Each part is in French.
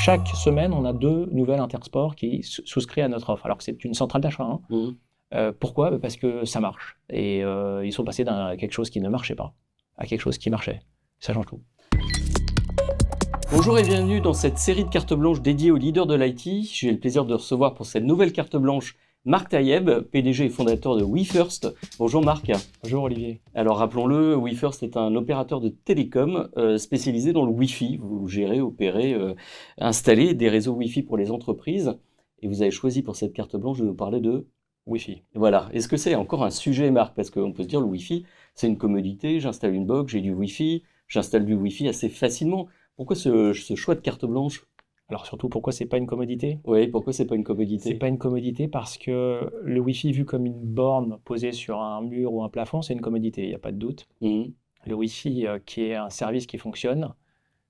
chaque semaine, on a 2 nouvelles Intersport qui souscrivent à notre offre, alors que c'est une centrale d'achat. Hein. Pourquoi? Parce que ça marche. Et ils sont passés d'un quelque chose qui ne marchait pas à quelque chose qui marchait. Ça change tout. Bonjour et bienvenue dans cette série de cartes blanches dédiée aux leaders de l'IT. J'ai le plaisir de recevoir pour cette nouvelle carte blanche Marc Tayeb, PDG et fondateur de WeFirst. Bonjour Marc. Bonjour Olivier. Alors rappelons-le, WeFirst est un opérateur de télécom spécialisé dans le Wi-Fi. Vous gérez, opérez, installez des réseaux Wi-Fi pour les entreprises. Et vous avez choisi pour cette carte blanche de nous parler de Wi-Fi. Voilà. Est-ce que c'est encore un sujet, Marc? Parce qu'on peut se dire le Wi-Fi, c'est une commodité. J'installe une box, j'ai du Wi-Fi. J'installe du Wi-Fi assez facilement. Pourquoi ce choix de carte blanche? Alors surtout, pourquoi c'est pas une commodité? Oui, pourquoi c'est pas une C'est commodité? pas une commodité parce que le Wi-Fi vu comme une borne posée sur un mur ou un plafond, c'est une commodité, il n'y a pas de doute. Mhm. Le Wi-Fi qui est un service qui fonctionne,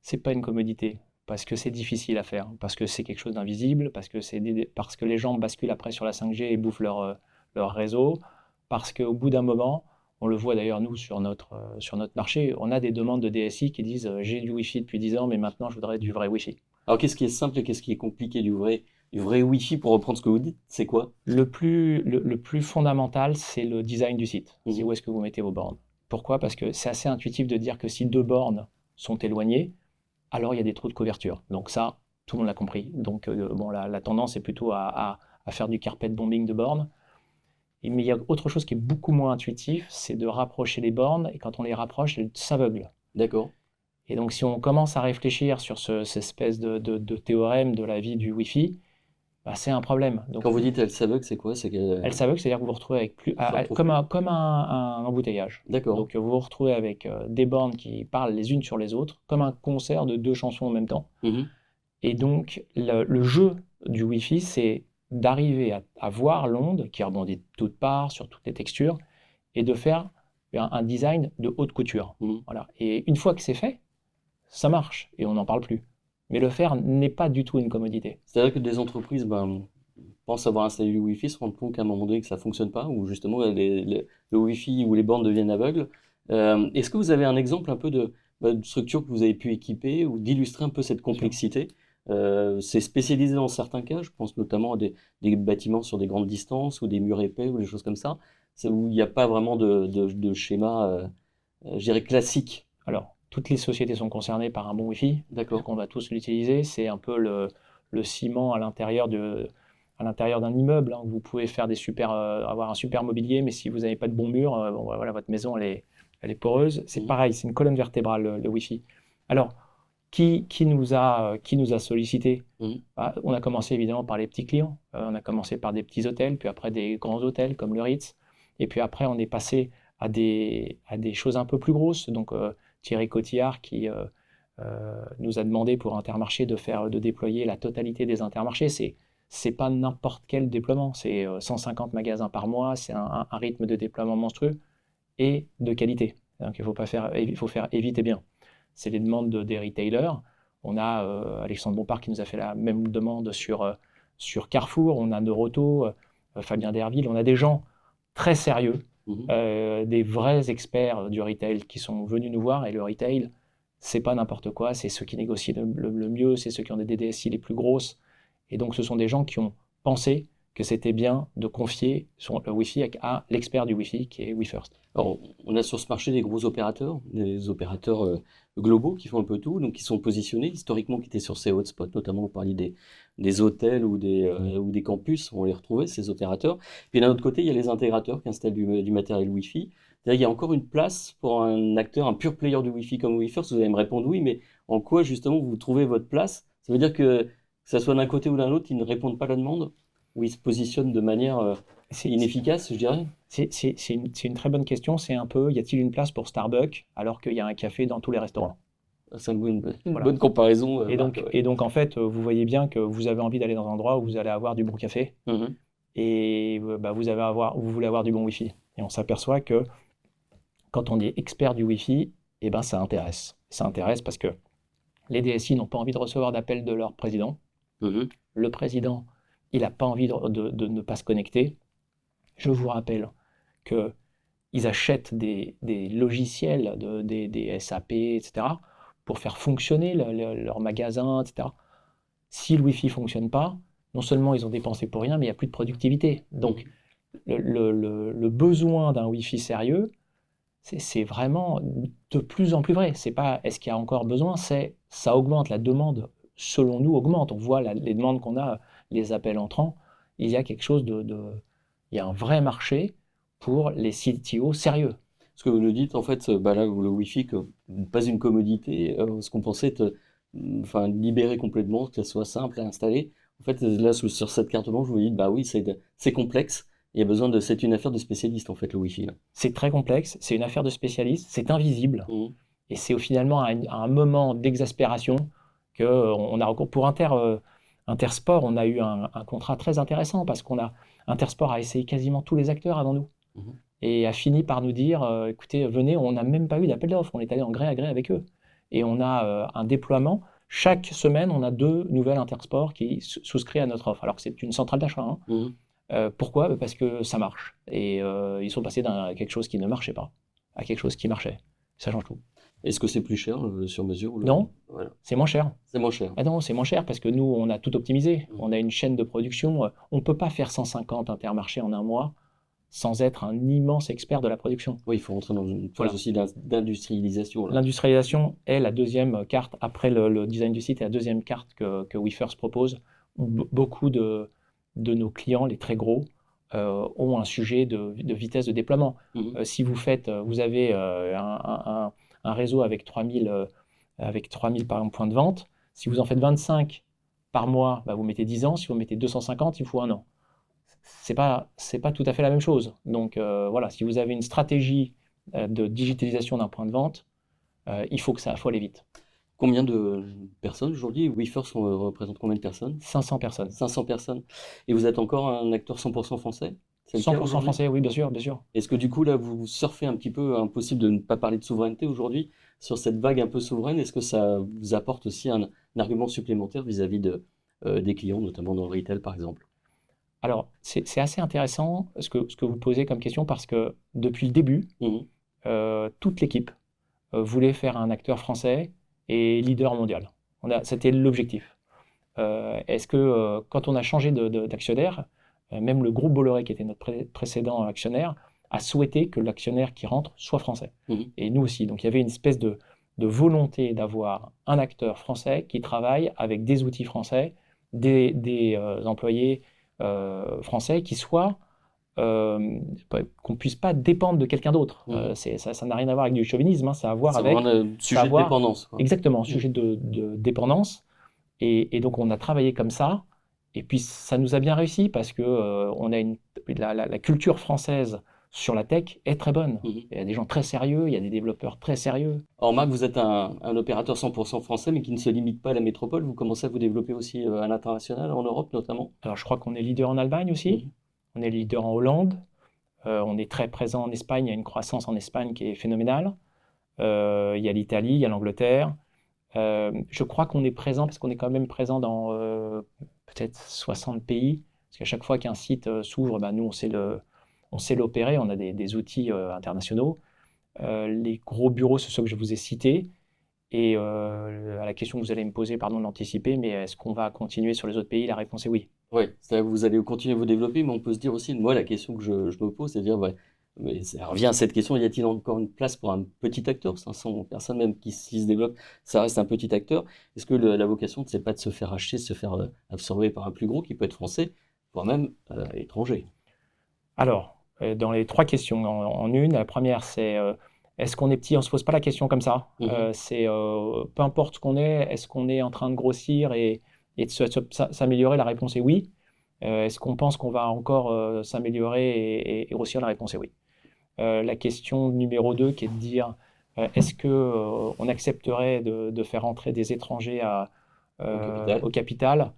c'est pas une commodité parce que c'est difficile à faire, parce que c'est quelque chose d'invisible, parce que les gens basculent après sur la 5G et bouffent leur réseau, parce qu'au bout d'un moment, on le voit d'ailleurs nous sur notre marché, on a des demandes de DSI qui disent j'ai du Wi-Fi depuis 10 ans, mais maintenant je voudrais du vrai Wi-Fi. Alors qu'est-ce qui est simple et qu'est-ce qui est compliqué du vrai Wi-Fi pour reprendre ce que vous dites? C'est quoi? Le plus fondamental, c'est le design du site. C'est Mhm. où est-ce que vous mettez vos bornes. Pourquoi? Parce que c'est assez intuitif de dire que si 2 bornes sont éloignées, alors il y a des trous de couverture. Donc ça, tout le monde l'a compris. Donc bon, la tendance est plutôt à faire du carpet bombing de bornes. Mais il y a autre chose qui est beaucoup moins intuitif, c'est de rapprocher les bornes, et quand on les rapproche, elles s'aveuglent. D'accord. Et donc si on commence à réfléchir sur cette espèce de théorème de la vie du Wi-Fi, bah, c'est un problème. Donc Quand vous dites elle s'aveugle, c'est quoi? C'est elle s'aveugle, c'est-à-dire que vous vous retrouvez avec je la retrouve comme plus. un embouteillage. D'accord. Donc vous vous retrouvez avec des bornes qui parlent les unes sur les autres, comme un concert de 2 chansons en même temps. Mhm. Et donc le jeu du Wi-Fi, c'est d'arriver à voir l'onde qui rebondit de toutes parts, sur toutes les textures, et de faire un design de haute couture. Mhm. Voilà. Et une fois que c'est fait, ça marche, et on n'en parle plus. Mais le faire n'est pas du tout une commodité. C'est-à-dire que des entreprises pensent avoir installé du Wi-Fi, se rendent compte qu'à un moment donné que ça fonctionne pas, ou justement le Wi-Fi ou les bornes deviennent aveugles. Est-ce que vous avez un exemple un peu de structure que vous avez pu équiper ou d'illustrer un peu cette Bien sûr. complexité? C'est spécialisé dans certains cas, je pense notamment à des bâtiments sur des grandes distances ou des murs épais ou des choses comme ça, c'est où il n'y a pas vraiment de schéma, je dirais classique. Alors, toutes les sociétés sont concernées par un bon Wi-Fi, D'accord. puisqu'on va tous l'utiliser. C'est un peu le ciment à l'intérieur d'un immeuble. Hein. Vous pouvez faire avoir un super mobilier, mais si vous n'avez pas de bon mur, bon, voilà, votre maison, elle est poreuse. C'est Mhm. pareil, c'est une colonne vertébrale, le Wi-Fi. Alors, qui nous a sollicité? Mhm. On a commencé évidemment par les petits clients. On a commencé par des petits hôtels, puis après des grands hôtels comme le Ritz. Et puis après, on est passé à des choses un peu plus grosses. Donc, Thierry Cotillard qui nous a demandé pour Intermarché de déployer la totalité des Intermarchés. C'est pas n'importe quel déploiement. C'est 150 magasins par mois. C'est un rythme de déploiement monstrueux et de qualité. Donc, il faut faire vite et bien. C'est les demandes des retailers. On a Alexandre Bompard qui nous a fait la même demande sur Carrefour. On a Neuroto, Fabien Derville. On a des gens très sérieux, Mhm. des vrais experts du retail qui sont venus nous voir. Et le retail, c'est pas n'importe quoi. C'est ceux qui négocient le mieux. C'est ceux qui ont des DSI les plus grosses. Et donc, ce sont des gens qui ont pensé que c'était bien de confier le Wi-Fi à l'expert du Wi-Fi qui est WeFirst. Alors, on a sur ce marché des gros opérateurs, des opérateurs globaux qui font un peu tout, donc qui sont positionnés historiquement, qui étaient sur ces hotspots, notamment vous parliez des hôtels ou des campus, on les retrouvait, ces opérateurs. Puis d'un autre côté, il y a les intégrateurs qui installent du matériel Wi-Fi. C'est-à-dire qu'il y a encore une place pour un acteur, un pur player du Wi-Fi comme WeFirst. Vous allez me répondre oui, mais en quoi justement vous trouvez votre place? Ça veut dire que ça soit d'un côté ou d'un autre, ils ne répondent pas à la demande, ou ils se positionnent de manière C'est inefficace, je dirais? c'est une très bonne question. C'est un peu, y a-t-il une place pour Starbucks alors qu'il y a un café dans tous les restaurants? C'est une Voilà. bonne comparaison, Et Marc, donc, ouais. et donc, en fait, vous voyez bien que vous avez envie d'aller dans un endroit où vous allez avoir du bon café Mhm. et bah, vous voulez avoir du bon Wi-Fi. Et on s'aperçoit que quand on est expert du Wi-Fi, eh ben, ça intéresse. Ça intéresse parce que les DSI n'ont pas envie de recevoir d'appel de leur président. Mhm. Le président, il n'a pas envie de ne pas se connecter. Je vous rappelle qu'ils achètent des logiciels, des SAP, etc., pour faire fonctionner leur magasin, etc. Si le Wi-Fi ne fonctionne pas, non seulement ils ont dépensé pour rien, mais il n'y a plus de productivité. Donc, le besoin d'un Wi-Fi sérieux, c'est vraiment de plus en plus vrai. C'est pas est-ce qu'il y a encore besoin, c'est ça augmente, la demande, selon nous, augmente. On voit les demandes qu'on a, les appels entrants. Il y a quelque chose il y a un vrai marché pour les CTO sérieux. Ce que vous nous dites, en fait, bah là, le Wi-Fi, pas une commodité, ce qu'on pensait être, enfin, libéré complètement, que ça soit simple à installer. En fait, là, sur cette carte blanche, vous dites, bah oui, c'est complexe. Il y a besoin c'est une affaire de spécialiste, en fait, le Wi-Fi, là. C'est très complexe, c'est une affaire de spécialiste, c'est invisible. Mhm. Et c'est finalement à un moment d'exaspération qu'on a recours. Pour Intersport, on a eu un contrat très intéressant parce Intersport a essayé quasiment tous les acteurs avant nous Mhm. et a fini par nous dire écoutez, venez, on n'a même pas eu d'appel d'offres, on est allé en gré à gré avec eux. Et on a un déploiement. Chaque semaine, on a 2 nouvelles Intersport qui souscrivent à notre offre, alors que c'est une centrale d'achat. Hein. Mhm. Pourquoi? Parce que ça marche. Et ils sont passés d'un quelque chose qui ne marchait pas à quelque chose qui marchait. Ça change tout. Est-ce que c'est plus cher, sur mesure, Non, Voilà. c'est moins cher. C'est moins cher. Ah non, c'est moins cher parce que nous, on a tout optimisé. Mhm. On a une chaîne de production. On ne peut pas faire 150 Intermarchés en un mois sans être un immense expert de la production. Oui, il faut rentrer dans une phase Voilà. aussi d'industrialisation, là. L'industrialisation est la deuxième carte, après le design du site, est la deuxième carte que WeFirst propose. Beaucoup de nos clients, les très gros, ont un sujet de vitesse de déploiement. Mhm. Si vous avez un réseau avec 3000 par exemple, points de vente, si vous en faites 25 par mois, bah, vous mettez 10 ans. Si vous mettez 250, il faut 1 an. C'est pas tout à fait la même chose. Donc voilà, si vous avez une stratégie de digitalisation d'un point de vente, il faut aller vite. Combien de personnes aujourd'hui? WeFirst représente combien de personnes? 500 personnes. 500 personnes. Et vous êtes encore un acteur 100% français? C'est le cas 100% aujourd'hui? français, oui, bien sûr, bien sûr. Est-ce que du coup, là, vous surfez un petit peu, impossible de ne pas parler de souveraineté aujourd'hui, sur cette vague un peu souveraine? Est-ce que ça vous apporte aussi un argument supplémentaire vis-à-vis des clients, notamment dans le retail, par exemple? Alors, c'est assez intéressant ce que vous posez comme question parce que depuis le début, Mhm. toute l'équipe voulait faire un acteur français et leader mondial. C'était l'objectif. Est-ce que quand on a changé d'actionnaire, même le groupe Bolloré, qui était notre précédent actionnaire, a souhaité que l'actionnaire qui rentre soit français. Mhm. Et nous aussi. Donc il y avait une espèce de volonté d'avoir un acteur français qui travaille avec des outils français, des employés français qui soient qu'on puisse pas dépendre de quelqu'un d'autre. Mhm. Ça n'a rien à voir avec du chauvinisme, hein, ça a à voir C'est avec vraiment le sujet de dépendance, quoi. exactement Mhm. sujet de dépendance. Et donc on a travaillé comme ça. Et puis ça nous a bien réussi parce que on a la culture française sur la tech est très bonne. Mhm. Il y a des gens très sérieux, il y a des développeurs très sérieux. Alors Marc, vous êtes un opérateur 100% français, mais qui ne se limite pas à la métropole. Vous commencez à vous développer aussi à l'international, en Europe notamment. Alors je crois qu'on est leader en Allemagne aussi, Mhm. on est leader en Hollande, on est très présent en Espagne, il y a une croissance en Espagne qui est phénoménale. Il y a l'Italie, il y a l'Angleterre. Je crois qu'on est présent parce qu'on est quand même présent dans peut-être 60 pays. Parce qu'à chaque fois qu'un site s'ouvre, bah, nous, on sait l'opérer, on a des outils internationaux. Les gros bureaux, c'est ceux que je vous ai cités. Et à la question que vous allez me poser, pardon de l'anticiper, mais est-ce qu'on va continuer sur les autres pays? La réponse est oui. Oui, c'est-à-dire que vous allez continuer à vous développer, mais on peut se dire aussi, moi, la question que je me pose, c'est de dire, ouais, mais ça revient à cette question, y a-t-il encore une place pour un petit acteur? 500 personnes même qui se développent, ça reste un petit acteur. Est-ce que la vocation, c'est pas de se faire acheter, de se faire absorber par un plus gros qui peut être français, voire même étranger? Alors, dans les 3 questions en une, la première, c'est est-ce qu'on est petit? On ne se pose pas la question comme ça. Mhm. C'est peu importe ce qu'on est-ce qu'on est en train de grossir et de s'améliorer? La réponse est oui. Est-ce qu'on pense qu'on va encore s'améliorer et grossir? La réponse est oui. La question numéro 2 qui est de dire est-ce qu'on accepterait de faire entrer des étrangers Au capital. au capital?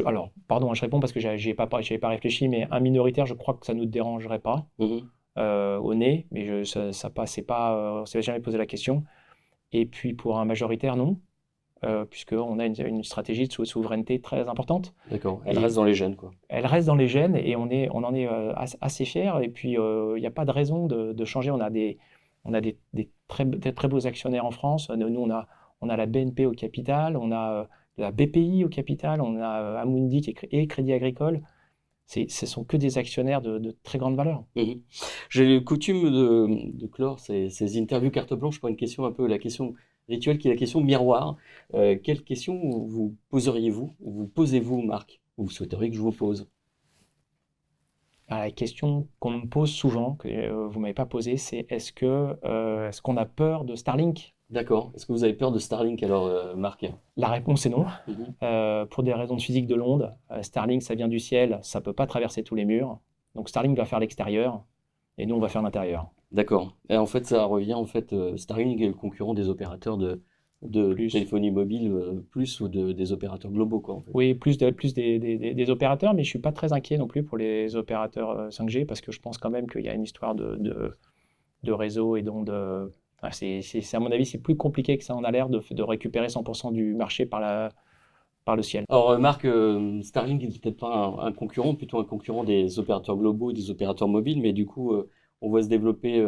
Alors, pardon, je réponds parce que j'y ai pas réfléchi, mais un minoritaire, je crois que ça ne nous dérangerait pas Mhm. au nez, mais ça passait pas, on s'est jamais posé la question. Et puis pour un majoritaire, non, puisqu'on a une stratégie de souveraineté très importante. D'accord. Elle Et reste dans les gènes, quoi. elle reste dans les gènes et on en est assez fiers. Et puis il n'y a pas de raison de changer. On a des très beaux actionnaires en France. Nous, on a la BNP au capital, on a de la BPI au capital, on a Amundi et Crédit Agricole. Ce sont que des actionnaires de très grande valeur. J'ai le coutume de clore ces interviews carte blanche par une question un peu, la question rituelle qui est la question miroir. Quelle question vous posez-vous, Marc, ou vous souhaiteriez que je vous pose? La question qu'on me pose souvent, que vous ne m'avez pas posée, c'est est-ce qu'on a peur de Starlink? D'accord. Est-ce que vous avez peur de Starlink alors, Marc? La réponse est non. Mhm. Pour des raisons de physique de l'onde, Starlink, ça vient du ciel, ça ne peut pas traverser tous les murs. Donc Starlink va faire l'extérieur et nous, on va faire l'intérieur. D'accord. Et en fait, ça revient, en fait, Starlink est le concurrent des opérateurs de Plus. téléphonie mobile, plus ou des opérateurs globaux, quoi, en fait. Oui, plus des opérateurs, mais je ne suis pas très inquiet non plus pour les opérateurs 5G parce que je pense quand même qu'il y a une histoire de réseau et donc à mon avis, c'est plus compliqué que ça en a l'air de récupérer 100% du marché par le ciel. Alors, Marc, Starlink n'est peut-être pas un concurrent, plutôt un concurrent des opérateurs globaux et des opérateurs mobiles, mais du coup, on voit se développer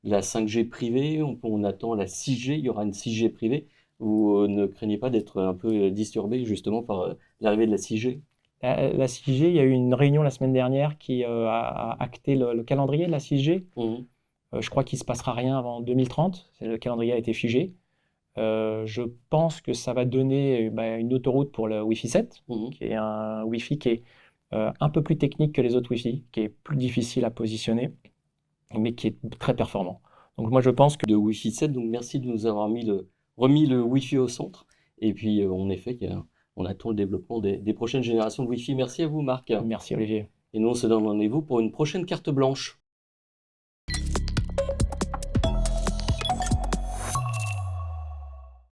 la 5G privée, on attend la 6G, il y aura une 6G privée. Vous ne craignez pas d'être un peu disturbé justement par l'arrivée de la 6G? La 6G, il y a eu une réunion la semaine dernière qui a acté le calendrier de la 6G. Mhm. Je crois qu'il ne se passera rien avant 2030. Le calendrier a été figé. Je pense que ça va donner une autoroute pour le Wi-Fi 7, Mhm. qui est un Wi-Fi qui est un peu plus technique que les autres Wi-Fi, qui est plus difficile à positionner, mais qui est très performant. Donc moi je pense que De Wi-Fi 7, donc merci de nous avoir remis le Wi-Fi au centre. Et puis, en effet, on attend le développement des prochaines générations de Wi-Fi. Merci à vous, Marc. merci Olivier. Et nous, on se donne rendez-vous pour une prochaine carte blanche.